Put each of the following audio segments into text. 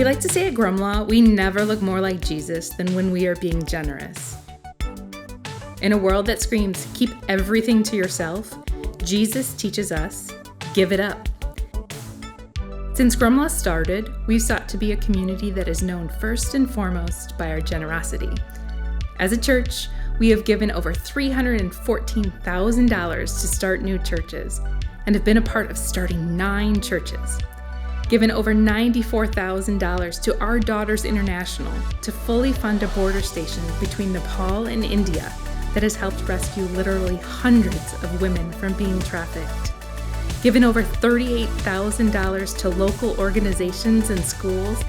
We like to say at Grumlaw, we never look more like Jesus than when we are being generous. In a world that screams, keep everything to yourself, Jesus teaches us, give it up. Since Grumlaw started, we've sought to be a community that is known first and foremost by our generosity. As a church, we have given over $314,000 to start new churches and have been a part of starting 9 churches. Given over $94,000 to Our Daughters International to fully fund a border station between Nepal and India that has helped rescue literally hundreds of women from being trafficked. Given over $38,000 to local organizations and schools,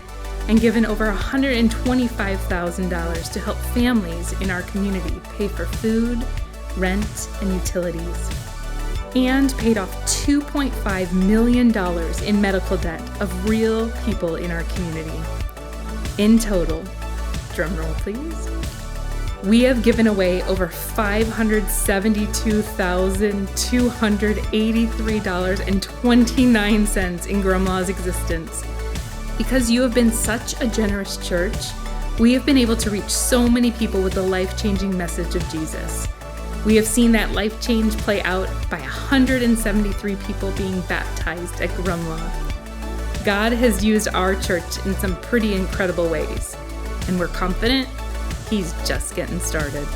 and given over $125,000 to help families in our community pay for food, rent, and utilities. And paid off $2.5 million in medical debt of real people in our community. In total, drumroll please, we have given away over $572,283.29 in Grumlaw's existence. Because you have been such a generous church, we have been able to reach so many people with the life-changing message of Jesus. We have seen that life change play out by 173 people being baptized at Grumlaw. God has used our church in some pretty incredible ways, and we're confident He's just getting started.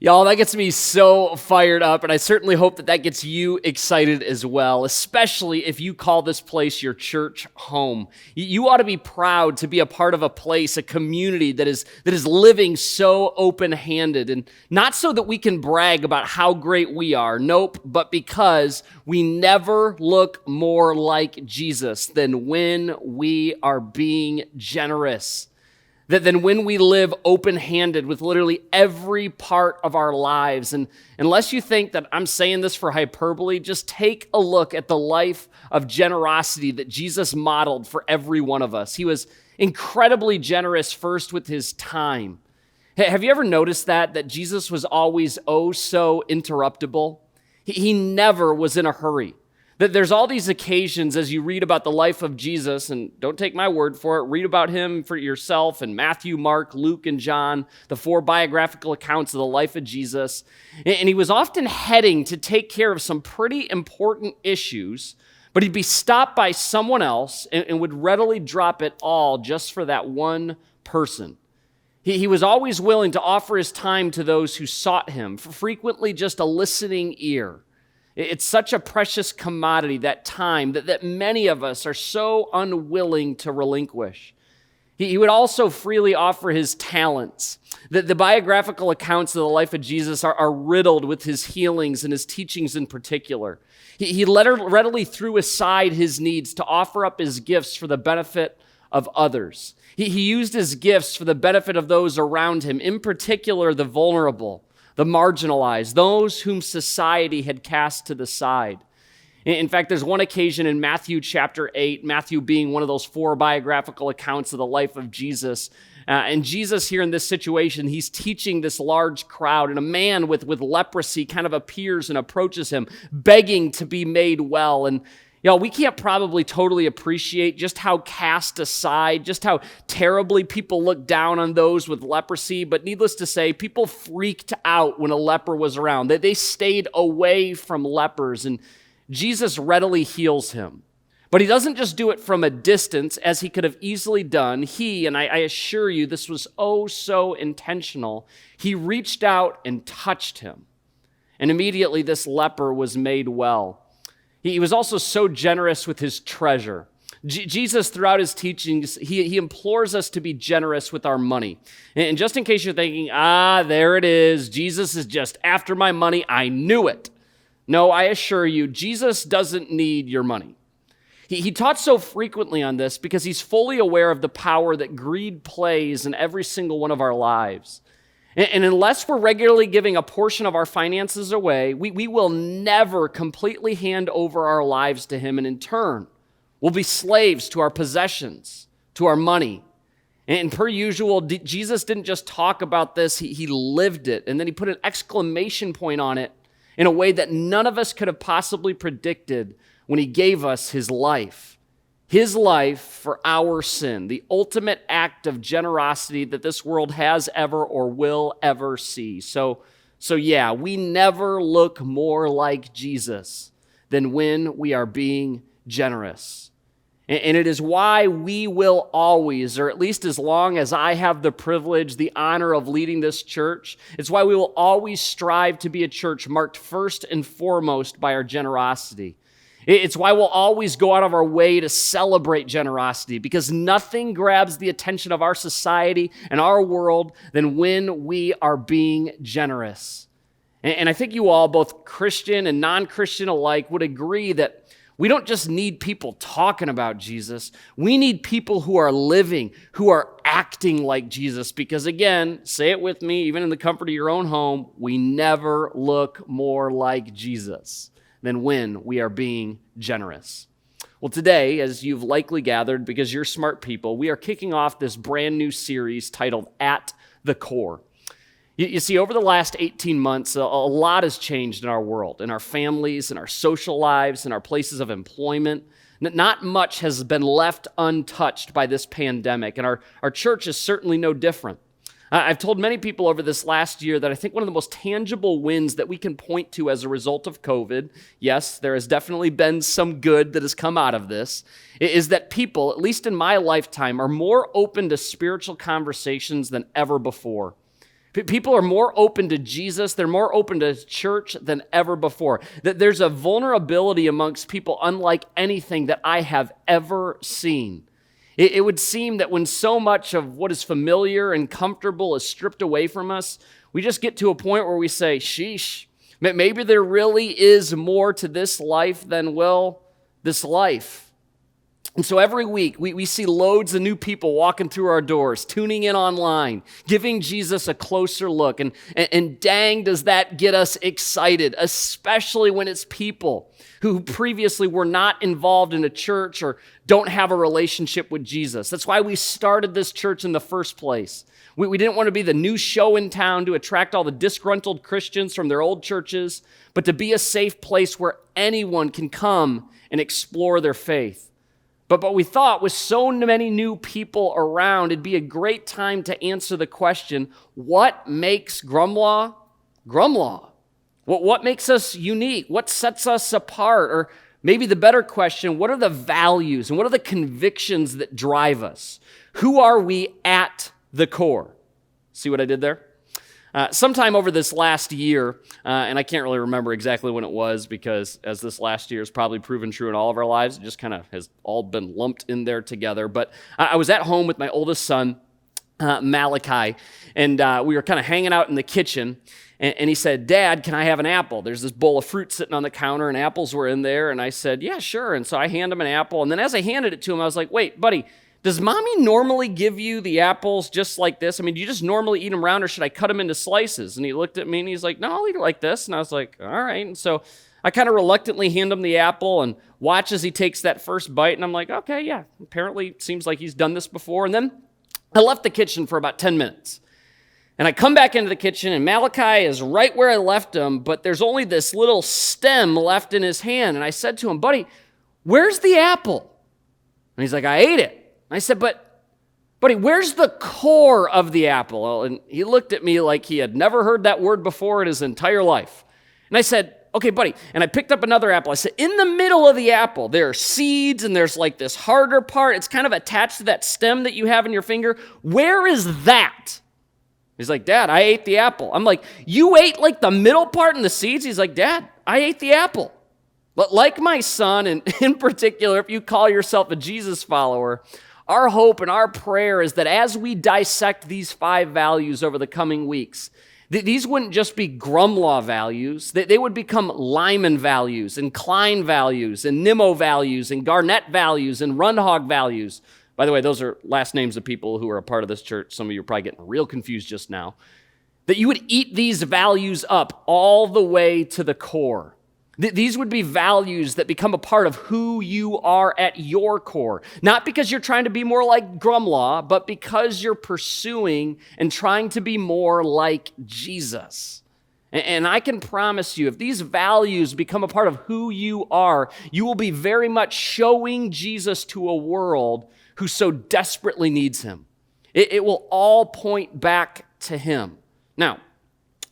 Y'all, that gets me so fired up, and I certainly hope that that gets you excited as well, especially if you call this place your church home. You ought to be proud to be a part of a place, a community that is living so open-handed, and not so that we can brag about how great we are, nope, but because we never look more like Jesus than when we are being generous. Than when we live open-handed with literally every part of our lives. And unless you think that I'm saying this for hyperbole, just take a look at the life of generosity that Jesus modeled for every one of us. He was incredibly generous first with his time. Have you ever noticed that Jesus was always oh so interruptible? He never was in a hurry. That there's all these occasions as you read about the life of Jesus, and don't take my word for it, read about him for yourself in Matthew, Mark, Luke, and John, the 4 biographical accounts of the life of Jesus. And he was often heading to take care of some pretty important issues, but he'd be stopped by someone else and would readily drop it all just for that one person. He was always willing to offer his time to those who sought him, frequently just a listening ear. It's such a precious commodity, that time, that many of us are so unwilling to relinquish. He would also freely offer his talents. The biographical accounts of the life of Jesus are riddled with his healings and his teachings in particular. He readily threw aside his needs to offer up his gifts for the benefit of others. He used his gifts for the benefit of those around him, in particular the vulnerable, the marginalized, those whom society had cast to the side. In fact, there's one occasion in Matthew chapter 8, Matthew being one of those 4 biographical accounts of the life of Jesus. And Jesus here in this situation, he's teaching this large crowd, and a man with leprosy kind of appears and approaches him, begging to be made well. And we can't probably totally appreciate just how cast aside, just how terribly people look down on those with leprosy. But needless to say, people freaked out when a leper was around. They stayed away from lepers, and Jesus readily heals him. But he doesn't just do it from a distance, as he could have easily done. And I assure you, this was oh so intentional. He reached out and touched him. And immediately this leper was made well. He was also so generous with his treasure. Jesus, throughout his teachings, he implores us to be generous with our money. And just in case you're thinking, there it is, Jesus is just after my money, I knew it. No, I assure you, Jesus doesn't need your money. He taught so frequently on this because he's fully aware of the power that greed plays in every single one of our lives. And unless we're regularly giving a portion of our finances away, we will never completely hand over our lives to him. And in turn, we'll be slaves to our possessions, to our money. And per usual, Jesus didn't just talk about this, he lived it. And then he put an exclamation point on it in a way that none of us could have possibly predicted when he gave us his life for our sin, the ultimate act of generosity that this world has ever or will ever see. So yeah, we never look more like Jesus than when we are being generous. And it is why we will always, or at least as long as I have the privilege, the honor of leading this church, it's why we will always strive to be a church marked first and foremost by our generosity. It's why we'll always go out of our way to celebrate generosity, because nothing grabs the attention of our society and our world than when we are being generous. And I think you all, both Christian and non-Christian alike, would agree that we don't just need people talking about Jesus. We need people who are living, who are acting like Jesus, because again, say it with me, even in the comfort of your own home, we never look more like Jesus than when we are being generous. Well, today, as you've likely gathered because you're smart people, we are kicking off this brand new series titled At the Core. You see, over the last 18 months, a lot has changed in our world, in our families, in our social lives, in our places of employment. Not much has been left untouched by this pandemic, and our church is certainly no different. I've told many people over this last year that I think one of the most tangible wins that we can point to as a result of COVID, yes, there has definitely been some good that has come out of this, is that people, at least in my lifetime, are more open to spiritual conversations than ever before. People are more open to Jesus, they're more open to church than ever before. That there's a vulnerability amongst people unlike anything that I have ever seen. It would seem that when so much of what is familiar and comfortable is stripped away from us, we just get to a point where we say, sheesh, maybe there really is more to this life than, well, this life. And so every week, we see loads of new people walking through our doors, tuning in online, giving Jesus a closer look. And dang, does that get us excited, especially when it's people who previously were not involved in a church or don't have a relationship with Jesus. That's why we started this church in the first place. We didn't want to be the new show in town to attract all the disgruntled Christians from their old churches, but to be a safe place where anyone can come and explore their faith. But we thought with so many new people around, it'd be a great time to answer the question, what makes Grumlaw Grumlaw? What makes us unique? What sets us apart? Or maybe the better question, what are the values and what are the convictions that drive us? Who are we at the core? See what I did there? Sometime over this last year, and I can't really remember exactly when it was because as this last year has probably proven true in all of our lives, it just kind of has all been lumped in there together. But I was at home with my oldest son, Malachi, and we were kind of hanging out in the kitchen, and he said, "Dad, can I have an apple?" There's this bowl of fruit sitting on the counter, and apples were in there, and I said, "Yeah, sure." And so I hand him an apple, and then as I handed it to him, I was like, "Wait, buddy, does mommy normally give you the apples just like this? I mean, do you just normally eat them round, or should I cut them into slices?" And he looked at me, and he's like, "No, I'll eat it like this." And I was like, "All right." And so I kind of reluctantly hand him the apple and watch as he takes that first bite, and I'm like, okay, yeah, apparently it seems like he's done this before. And then I left the kitchen for about 10 minutes. And I come back into the kitchen, and Malachi is right where I left him, but there's only this little stem left in his hand. And I said to him, "Buddy, where's the apple?" And he's like, "I ate it." And I said, buddy, where's the core of the apple?" And he looked at me like he had never heard that word before in his entire life. And I said, "Okay, buddy." And I picked up another apple. I said, "In the middle of the apple, there are seeds, and there's like this harder part. It's kind of attached to that stem that you have in your finger. Where is that?" He's like, "Dad, I ate the apple." I'm like, "You ate like the middle part and the seeds?" He's like, "Dad, I ate the apple." But like my son, and in particular, if you call yourself a Jesus follower, our hope and our prayer is that as we dissect these 5 values over the coming weeks, these wouldn't just be Grumlaw values. They would become Lyman values, and Klein values, and Nimmo values, and Garnett values, and Rundhog values. By the way, those are last names of people who are a part of this church. Some of you are probably getting real confused just now. That you would eat these values up all the way to the core. These would be values that become a part of who you are at your core. Not because you're trying to be more like Grumlaw, but because you're pursuing and trying to be more like Jesus. And I can promise you, if these values become a part of who you are, you will be very much showing Jesus to a world who so desperately needs him. It will all point back to him. Now,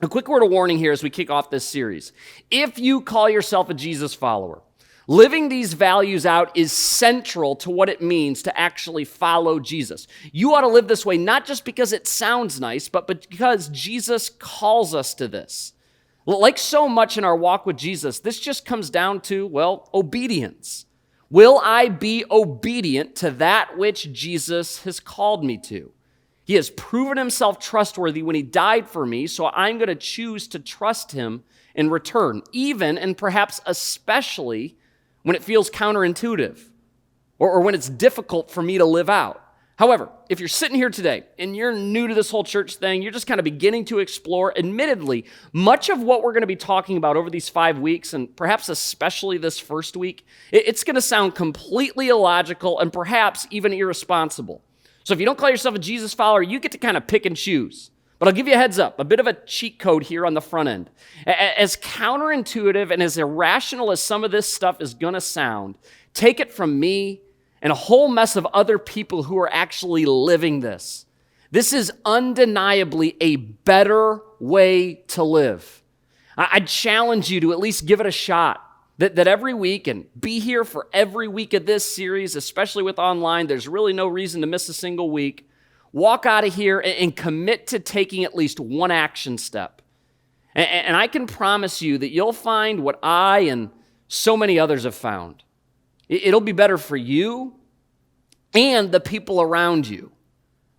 a quick word of warning here as we kick off this series. If you call yourself a Jesus follower, living these values out is central to what it means to actually follow Jesus. You ought to live this way, not just because it sounds nice, but because Jesus calls us to this. Like so much in our walk with Jesus, this just comes down to, well, obedience. Will I be obedient to that which Jesus has called me to? He has proven himself trustworthy when he died for me, so I'm going to choose to trust him in return, even and perhaps especially when it feels counterintuitive or when it's difficult for me to live out. However, if you're sitting here today and you're new to this whole church thing, you're just kind of beginning to explore, admittedly, much of what we're going to be talking about over these 5 weeks, and perhaps especially this first week, it's going to sound completely illogical and perhaps even irresponsible. So if you don't call yourself a Jesus follower, you get to kind of pick and choose. But I'll give you a heads up, a bit of a cheat code here on the front end. As counterintuitive and as irrational as some of this stuff is going to sound, take it from me and a whole mess of other people who are actually living this. This is undeniably a better way to live. I'd challenge you to at least give it a shot. That every week, and be here for every week of this series, especially with online, there's really no reason to miss a single week. Walk out of here and commit to taking at least one action step. And I can promise you that you'll find what I and so many others have found. It'll be better for you and the people around you.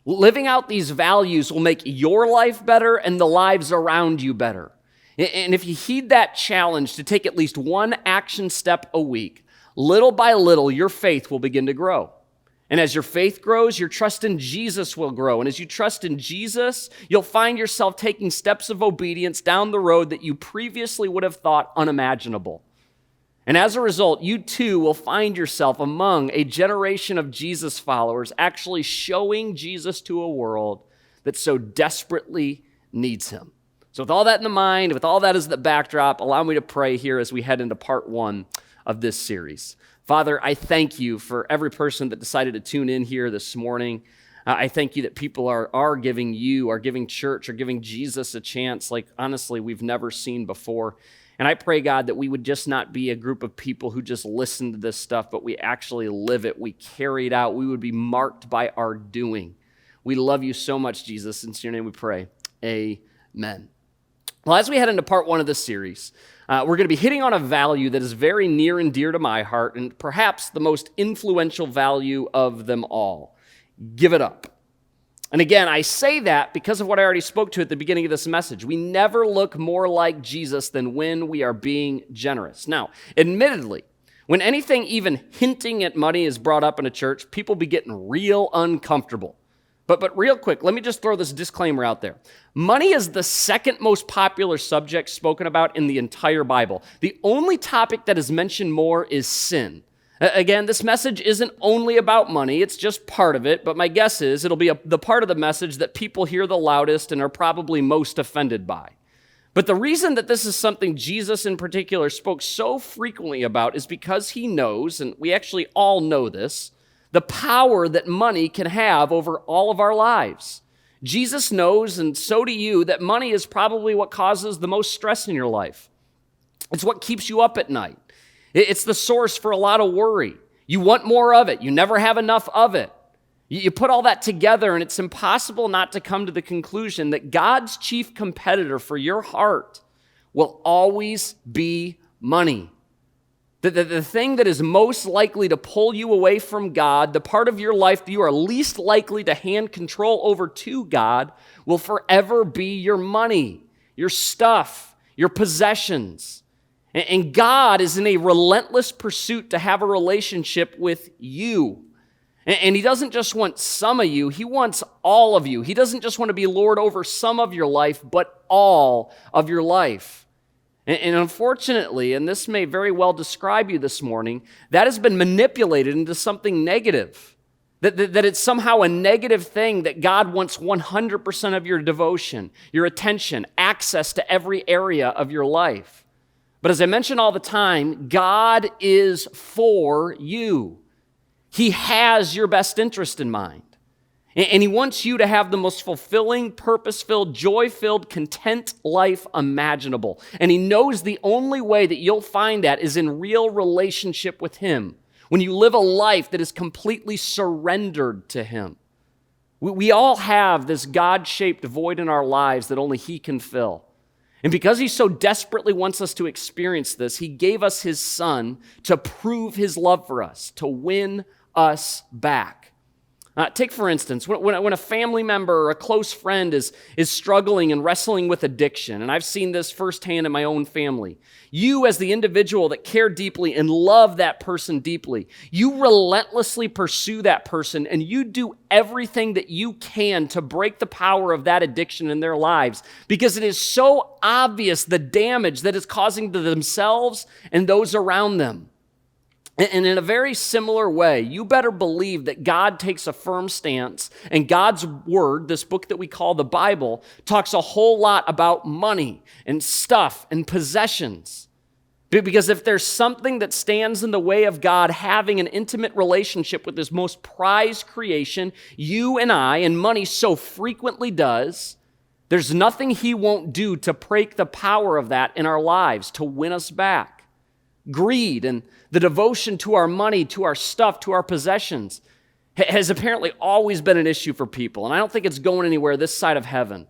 Living out these values will make your life better and the lives around you better. And if you heed that challenge to take at least one action step a week, little by little, your faith will begin to grow. And as your faith grows, your trust in Jesus will grow. And as you trust in Jesus, you'll find yourself taking steps of obedience down the road that you previously would have thought unimaginable. And as a result, you too will find yourself among a generation of Jesus followers actually showing Jesus to a world that so desperately needs him. So with all that in mind, with all that as the backdrop, allow me to pray here as we head into part 1 of this series. Father, I thank you for every person that decided to tune in here this morning. I thank you that people are giving you, are giving church, are giving Jesus a chance like, honestly, we've never seen before. And I pray, God, that we would just not be a group of people who just listen to this stuff, but we actually live it. We carry it out. We would be marked by our doing. We love you so much, Jesus. In your name we pray. Amen. Well, as we head into part 1 of this series, we're going to be hitting on a value that is very near and dear to my heart and perhaps the most influential value of them all. Give it up. And again, I say that because of what I already spoke to at the beginning of this message. We never look more like Jesus than when we are being generous. Now, admittedly, when anything even hinting at money is brought up in a church, people be getting real uncomfortable. But real quick, let me just throw this disclaimer out there. Money is the second most popular subject spoken about in the entire Bible. The only topic that is mentioned more is sin. Again, this message isn't only about money, it's just part of it, but my guess is it'll be the part of the message that people hear the loudest and are probably most offended by. But the reason that this is something Jesus in particular spoke so frequently about is because he knows, and we actually all know this, the power that money can have over all of our lives. Jesus knows, and so do you, that money is probably what causes the most stress in your life. It's what keeps you up at night. It's the source for a lot of worry. You want more of it. You never have enough of it. You put all that together, and it's impossible not to come to the conclusion that God's chief competitor for your heart will always be money. The thing that is most likely to pull you away from God, the part of your life that you are least likely to hand control over to God, will forever be your money, your stuff, your possessions. And God is in a relentless pursuit to have a relationship with you. And he doesn't just want some of you, he wants all of you. He doesn't just want to be Lord over some of your life, but all of your life. And unfortunately, and this may very well describe you this morning, that has been manipulated into something negative. That it's somehow a negative thing, that God wants 100% of your devotion, your attention, access to every area of your life. But as I mention all the time, God is for you. He has your best interest in mind. And he wants you to have the most fulfilling, purpose-filled, joy-filled, content life imaginable. And he knows the only way that you'll find that is in real relationship with him, when you live a life that is completely surrendered to him. We all have this God-shaped void in our lives that only he can fill. And because he so desperately wants us to experience this, he gave us his son to prove his love for us, to win us back. Take, for instance, when a family member or a close friend is struggling and wrestling with addiction, and I've seen this firsthand in my own family, you as the individual that care deeply and love that person deeply, you relentlessly pursue that person, and you do everything that you can to break the power of that addiction in their lives, because it is so obvious the damage that it's causing to themselves and those around them. And in a very similar way, you better believe that God takes a firm stance, and God's word, this book that we call the Bible, talks a whole lot about money and stuff and possessions. Because if there's something that stands in the way of God having an intimate relationship with his most prized creation, you and I, and money so frequently does, there's nothing he won't do to break the power of that in our lives, to win us back. Greed and the devotion to our money, to our stuff, to our possessions has apparently always been an issue for people, and I don't think it's going anywhere this side of heaven.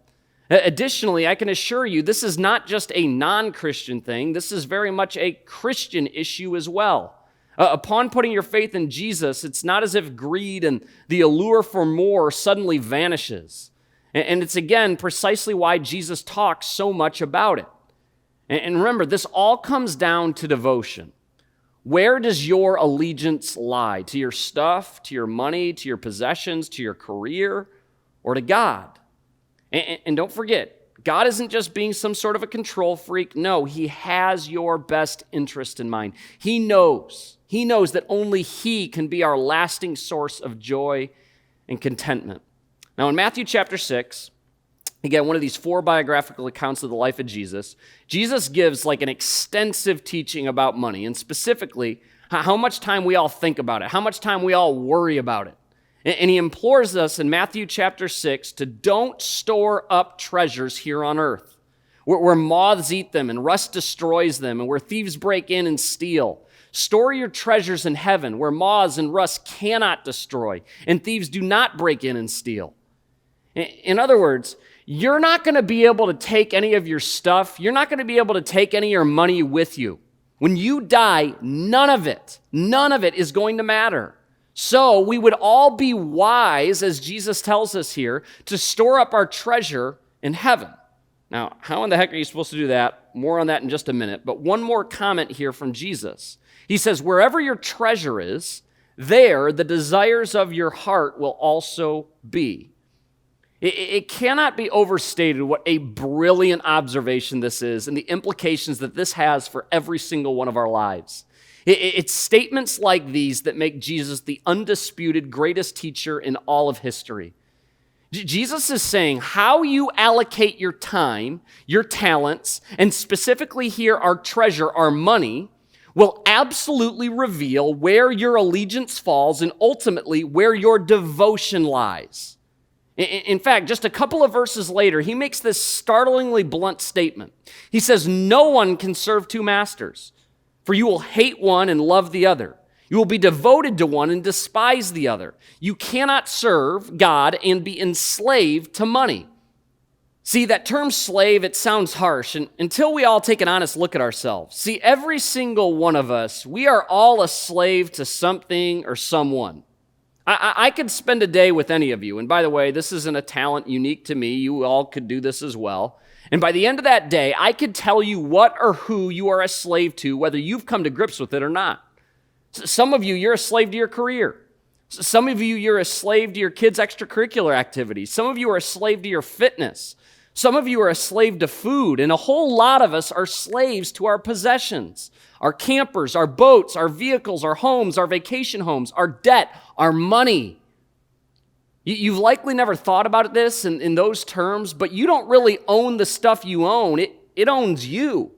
Additionally, I can assure you this is not just a non-Christian thing. This is very much a Christian issue as well. Upon putting your faith in Jesus, it's not as if greed and the allure for more suddenly vanishes. And it's, again, precisely why Jesus talks so much about it. And remember, this all comes down to devotion. Where does your allegiance lie? To your stuff, to your money, to your possessions, to your career, or to God? And don't forget, God isn't just being some sort of a control freak. No, he has your best interest in mind. He knows that only he can be our lasting source of joy and contentment. Now, in Matthew chapter 6, again, one of these 4 biographical accounts of the life of Jesus, Jesus gives like an extensive teaching about money, and specifically how much time we all think about it, how much time we all worry about it. And he implores us in Matthew chapter 6 to don't store up treasures here on earth, where moths eat them and rust destroys them, and where thieves break in and steal. Store your treasures in heaven, where moths and rust cannot destroy, and thieves do not break in and steal. In other words, you're not going to be able to take any of your stuff. You're not going to be able to take any of your money with you. When you die, none of it is going to matter. So we would all be wise, as Jesus tells us here, to store up our treasure in heaven. Now, how in the heck are you supposed to do that? More on that in just a minute. But one more comment here from Jesus. He says, wherever your treasure is, there the desires of your heart will also be. It cannot be overstated what a brilliant observation this is and the implications that this has for every single one of our lives. It's statements like these that make Jesus the undisputed greatest teacher in all of history. Jesus is saying how you allocate your time, your talents, and specifically here our treasure, our money, will absolutely reveal where your allegiance falls and ultimately where your devotion lies. In fact, just a couple of verses later, he makes this startlingly blunt statement. He says, no one can serve 2 masters, for you will hate one and love the other. You will be devoted to one and despise the other. You cannot serve God and be enslaved to money. See, that term slave, it sounds harsh, and until we all take an honest look at ourselves. See, every single one of us, we are all a slave to something or someone. I could spend a day with any of you, and by the way, this isn't a talent unique to me. You all could do this as well. And by the end of that day, I could tell you what or who you are a slave to, whether you've come to grips with it or not. Some of you, you're a slave to your career. Some of you, you're a slave to your kids' extracurricular activities. Some of you are a slave to your fitness. Some of you are a slave to food, and a whole lot of us are slaves to our possessions, our campers, our boats, our vehicles, our homes, our vacation homes, our debt, our money, You've likely never thought about this in those terms, but you don't really own the stuff you own. It owns you.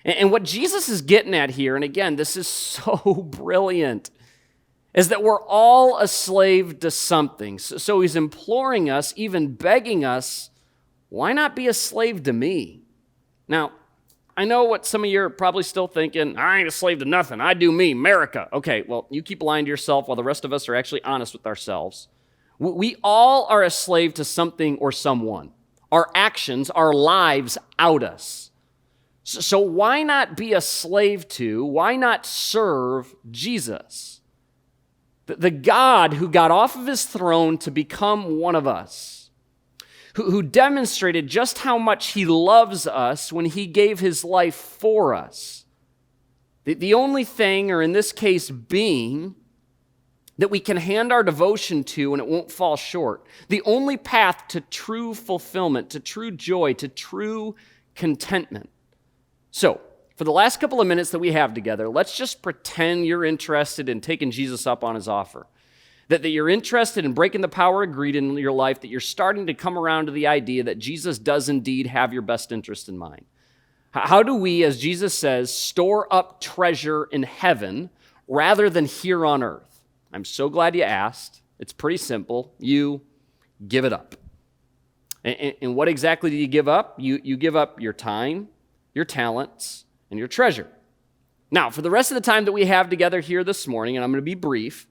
And what Jesus is getting at here, and again, this is so brilliant, is that we're all a slave to something. So he's imploring us, even begging us, why not be a slave to me? Now, I know what some of you are probably still thinking, I ain't a slave to nothing, I do me, America. Okay, well, you keep lying to yourself while the rest of us are actually honest with ourselves. We all are a slave to something or someone. Our actions, our lives out us. So why not be a slave to, why not serve Jesus? The God who got off of his throne to become one of us, who demonstrated just how much he loves us when he gave his life for us. The only thing, or in this case, being, that we can hand our devotion to and it won't fall short. The only path to true fulfillment, to true joy, to true contentment. So, for the last couple of minutes that we have together, let's just pretend you're interested in taking Jesus up on his offer. That you're interested in breaking the power of greed in your life, that you're starting to come around to the idea that Jesus does indeed have your best interest in mind. How do we, as Jesus says, store up treasure in heaven rather than here on earth? I'm so glad you asked. It's pretty simple. You give it up. And what exactly do you give up? You give up your time, your talents, and your treasure. Now, for the rest of the time that we have together here this morning, and I'm going to be brief,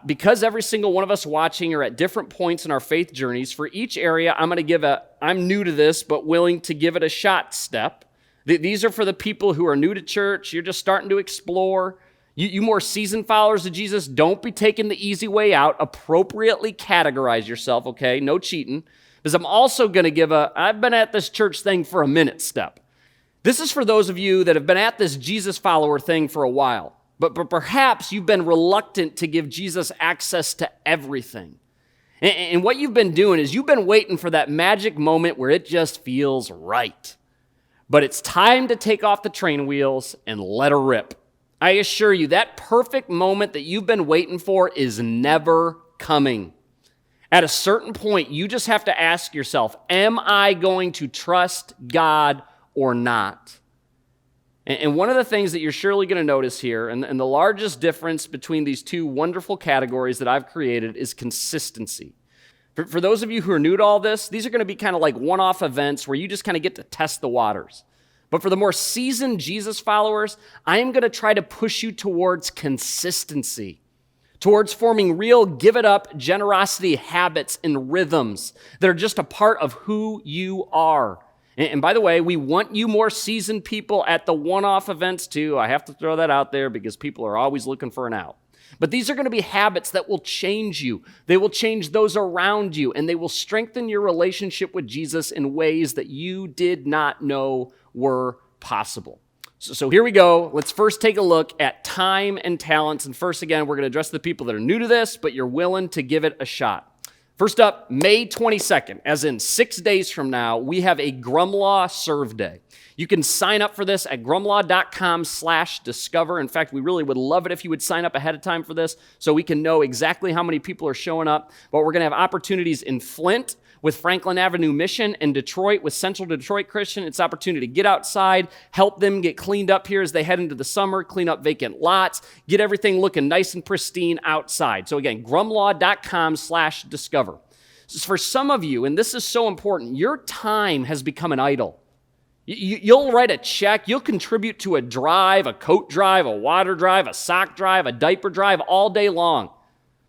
because every single one of us watching are at different points in our faith journeys, for each area, I'm new to this, but willing to give it a shot step. These are for the people who are new to church. You're just starting to explore. You more seasoned followers of Jesus, don't be taking the easy way out. Appropriately categorize yourself, okay? No cheating. Because I'm also going to give I've been at this church thing for a minute step. This is for those of you that have been at this Jesus follower thing for a while, but perhaps you've been reluctant to give Jesus access to everything. And what you've been doing is you've been waiting for that magic moment where it just feels right. But it's time to take off the train wheels and let her rip. I assure you, that perfect moment that you've been waiting for is never coming. At a certain point, you just have to ask yourself, am I going to trust God or not? And one of the things that you're surely going to notice here, and the largest difference between these two wonderful categories that I've created is consistency. For those of you who are new to all this, these are going to be kind of like one-off events where you just kind of get to test the waters. But for the more seasoned Jesus followers, I am going to try to push you towards consistency, towards forming real give-it-up generosity habits and rhythms that are just a part of who you are. And by the way, we want you more seasoned people at the one-off events too. I have to throw that out there because people are always looking for an out. But these are going to be habits that will change you. They will change those around you, and they will strengthen your relationship with Jesus in ways that you did not know were possible. So here we go. Let's first take a look at time and talents. And first, again, we're going to address the people that are new to this, but you're willing to give it a shot. First up, May 22nd, as in 6 days from now, we have a Grumlaw Serve Day. You can sign up for this at grumlaw.com/discover. In fact, we really would love it if you would sign up ahead of time for this so we can know exactly how many people are showing up. But we're going to have opportunities in Flint with Franklin Avenue Mission and Detroit with Central Detroit Christian. It's an opportunity to get outside, help them get cleaned up here as they head into the summer, clean up vacant lots, get everything looking nice and pristine outside. So again, grumlaw.com/discover. For some of you, and this is so important, your time has become an idol. You'll write a check, you'll contribute to a drive, a coat drive, a water drive, a sock drive, a diaper drive all day long.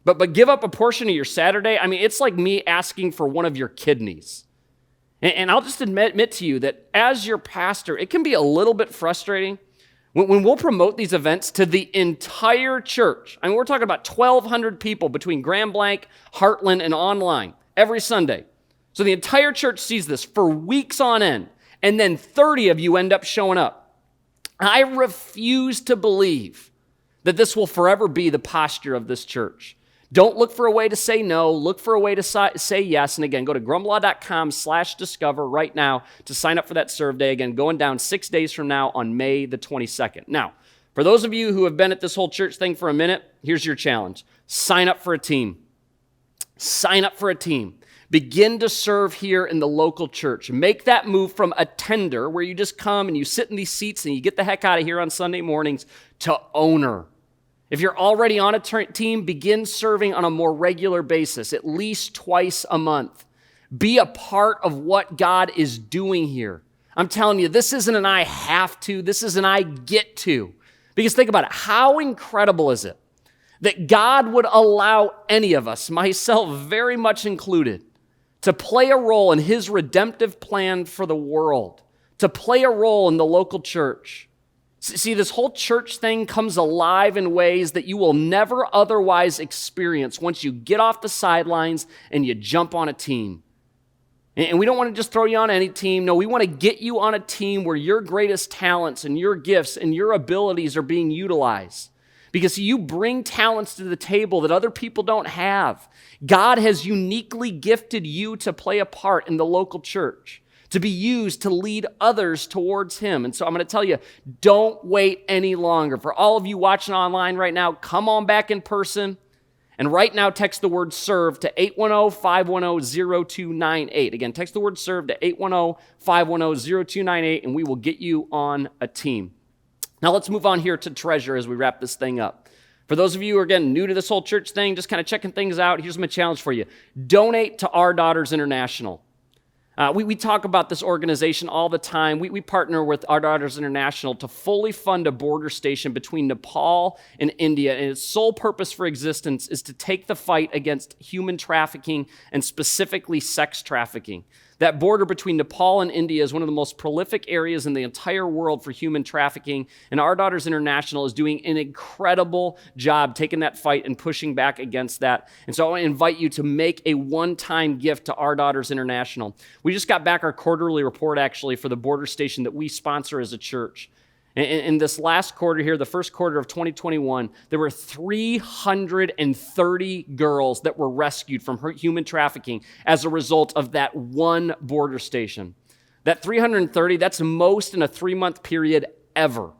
But give up a portion of your Saturday. I mean, it's like me asking for one of your kidneys. And I'll just admit to you that as your pastor, it can be a little bit frustrating when we'll promote these events to the entire church. I mean, we're talking about 1,200 people between Grand Blanc, Heartland, and online every Sunday. So the entire church sees this for weeks on end, and then 30 of you end up showing up. I refuse to believe that this will forever be the posture of this church. Don't look for a way to say no. Look for a way to say yes. And again, go to grumlaw.com/discover right now to sign up for that serve day. Again, going down 6 days from now on May the 22nd. Now, for those of you who have been at this whole church thing for a minute, here's your challenge. Sign up for a team. Sign up for a team. Begin to serve here in the local church. Make that move from attender, where you just come and you sit in these seats and you get the heck out of here on Sunday mornings, to owner. If you're already on a team, begin serving on a more regular basis, at least twice a month. Be a part of what God is doing here. I'm telling you, this isn't an I have to, this is an I get to. Because think about it, how incredible is it that God would allow any of us, myself very much included, to play a role in his redemptive plan for the world, to play a role in the local church. See, this whole church thing comes alive in ways that you will never otherwise experience once you get off the sidelines and you jump on a team. And we don't want to just throw you on any team. No, we want to get you on a team where your greatest talents and your gifts and your abilities are being utilized. Because you bring talents to the table that other people don't have. God has uniquely gifted you to play a part in the local church, to be used to lead others towards him. And so I'm going to tell you, don't wait any longer. For all of you watching online right now, come on back in person. And right now, text the word SERVE to 810-510-0298. Again, text the word SERVE to 810-510-0298, and we will get you on a team. Now let's move on here to treasure as we wrap this thing up. For those of you who are, again, new to this whole church thing, just kind of checking things out, here's my challenge for you. Donate to Our Daughters International. We talk about this organization all the time. We partner with Our Daughters International to fully fund a border station between Nepal and India, and its sole purpose for existence is to take the fight against human trafficking and specifically sex trafficking. That border between Nepal and India is one of the most prolific areas in the entire world for human trafficking, and Our Daughters International is doing an incredible job taking that fight and pushing back against that. And so I want to invite you to make a one-time gift to Our Daughters International. We just got back our quarterly report, actually, for the border station that we sponsor as a church. In this last quarter here, the first quarter of 2021, there were 330 girls that were rescued from human trafficking as a result of that one border station. That 330, that's most in a 3-month period ever.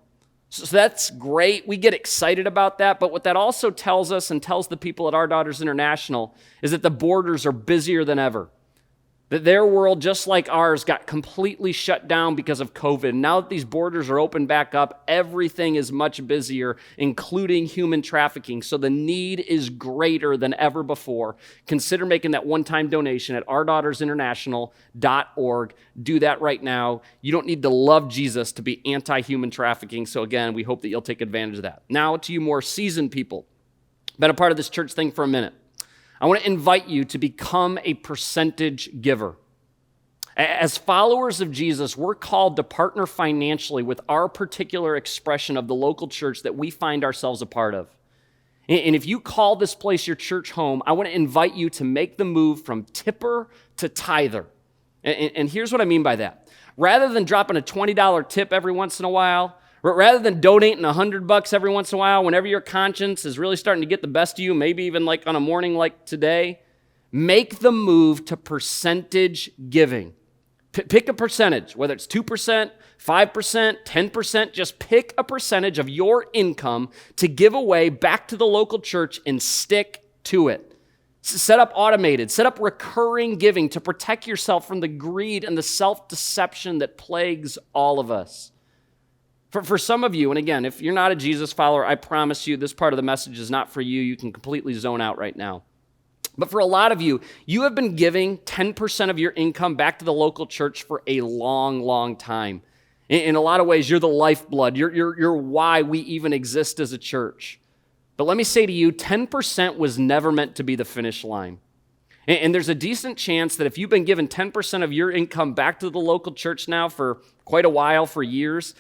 So that's great. We get excited about that. But what that also tells us and tells the people at Our Daughters International is that the borders are busier than ever. That their world, just like ours, got completely shut down because of COVID. Now that these borders are open back up, everything is much busier, including human trafficking. So the need is greater than ever before. Consider making that one-time donation at ourdaughtersinternational.org. Do that right now. You don't need to love Jesus to be anti-human trafficking. So again, we hope that you'll take advantage of that. Now to you more seasoned people. Been a part of this church thing for a minute. I want to invite you to become a percentage giver. As followers of Jesus, we're called to partner financially with our particular expression of the local church that we find ourselves a part of. And if you call this place your church home, I want to invite you to make the move from tipper to tither. And here's what I mean by that. Rather than dropping a $20 tip every once in a while, rather than donating $100 every once in a while, whenever your conscience is really starting to get the best of you, maybe even like on a morning like today, make the move to percentage giving. Pick a percentage, whether it's 2%, 5%, 10%, just pick a percentage of your income to give away back to the local church and stick to it. Set up automated, set up recurring giving to protect yourself from the greed and the self-deception that plagues all of us. For some of you, and again, if you're not a Jesus follower, I promise you this part of the message is not for you. You can completely zone out right now. But for a lot of you, you have been giving 10% of your income back to the local church for a long, long time. In a lot of ways, you're the lifeblood. You're why we even exist as a church. But let me say to you, 10% was never meant to be the finish line. And there's a decent chance that if you've been giving 10% of your income back to the local church now for quite a while, for years,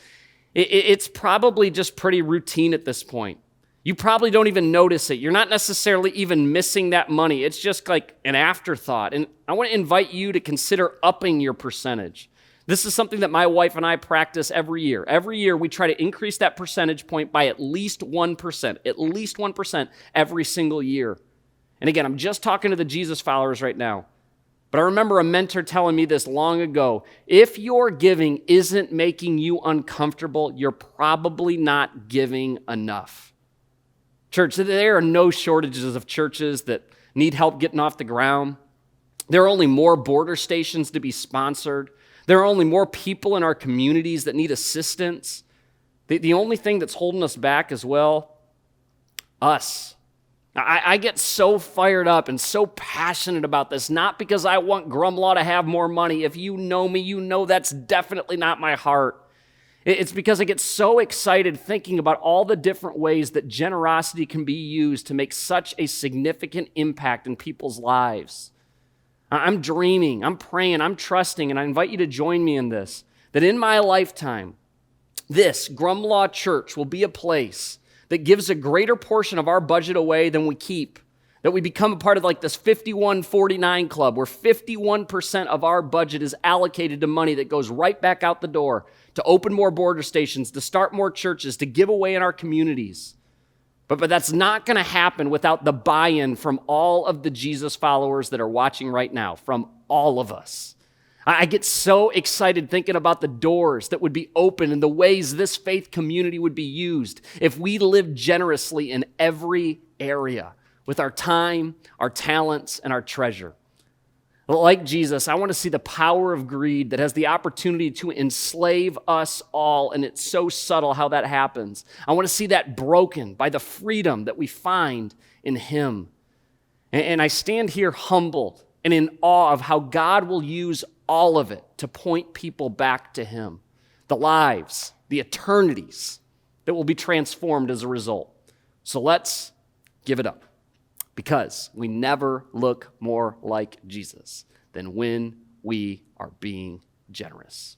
it's probably just pretty routine at this point. You probably don't even notice it. You're not necessarily even missing that money. It's just like an afterthought. And I want to invite you to consider upping your percentage. This is something that my wife and I practice every year. Every year we try to increase that percentage point by at least 1% every single year. And again, I'm just talking to the Jesus followers right now. But I remember a mentor telling me this long ago. If your giving isn't making you uncomfortable, you're probably not giving enough. Church, there are no shortages of churches that need help getting off the ground. There are only more border stations to be sponsored. There are only more people in our communities that need assistance. The only thing that's holding us back as well, us. I get so fired up and so passionate about this, not because I want Grumlaw to have more money. If you know me, you know that's definitely not my heart. It's because I get so excited thinking about all the different ways that generosity can be used to make such a significant impact in people's lives. I'm dreaming, I'm praying, I'm trusting, and I invite you to join me in this, that in my lifetime, this Grumlaw Church will be a place that gives a greater portion of our budget away than we keep, that we become a part of like this 51-49 club where 51% of our budget is allocated to money that goes right back out the door to open more border stations, to start more churches, to give away in our communities. But that's not going to happen without the buy-in from all of the Jesus followers that are watching right now, from all of us. I get so excited thinking about the doors that would be open and the ways this faith community would be used if we lived generously in every area with our time, our talents, and our treasure. Like Jesus, I want to see the power of greed that has the opportunity to enslave us all, and it's so subtle how that happens. I want to see that broken by the freedom that we find in Him. And I stand here humbled and in awe of how God will use all of it to point people back to Him, the lives, the eternities that will be transformed as a result. So let's give it up, because we never look more like Jesus than when we are being generous.